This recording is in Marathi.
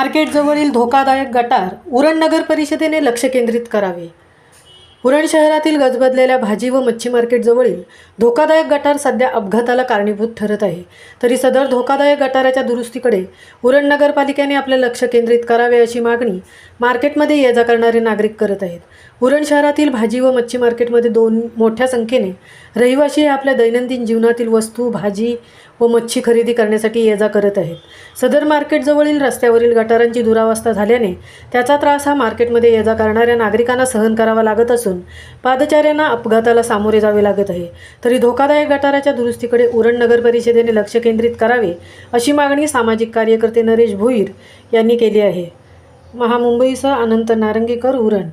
मार्केटजवळील धोकादायक गटार उरण नगर परिषदेने लक्ष केंद्रित करावे। उरण शहरातील गजबजलेल्या भाजी व मच्छी मार्केटजवळील धोकादायक गटार सध्या अपघाताला कारणीभूत ठरत आहे। तरी सदर धोकादायक गटाराच्या दुरुस्तीकडे उरण नगरपालिकेने आपले लक्ष केंद्रित करावे अशी मागणी मार्केटमध्ये ये जा करणारे नागरिक करत आहेत। उरण शहरातील भाजी व मच्छी मार्केटमध्ये मोठ्या संख्येने रहिवासी आपल्या दैनंदिन जीवनातील वस्तू, भाजी व मच्छी खरेदी करण्यासाठी ये जा करत आहेत। सदर मार्केटजवळील रस्त्यावरील गटारांची दुरावस्था झाल्याने त्याचा त्रास हा मार्केटमध्ये ये जा करणाऱ्या नागरिकांना सहन करावा लागत असून पादचाऱ्यांना अपघाताला सामोरे जावे लागत आहे। तरी धोकादायक गटाराच्या दुरुस्तीकडे उरण नगर परिषदेने लक्ष केंद्रित करावे अशी मागणी सामाजिक कार्यकर्ते नरेश भोईर यांनी केली आहे। महामुंबईसह अनंत नारंगीकर, उरण।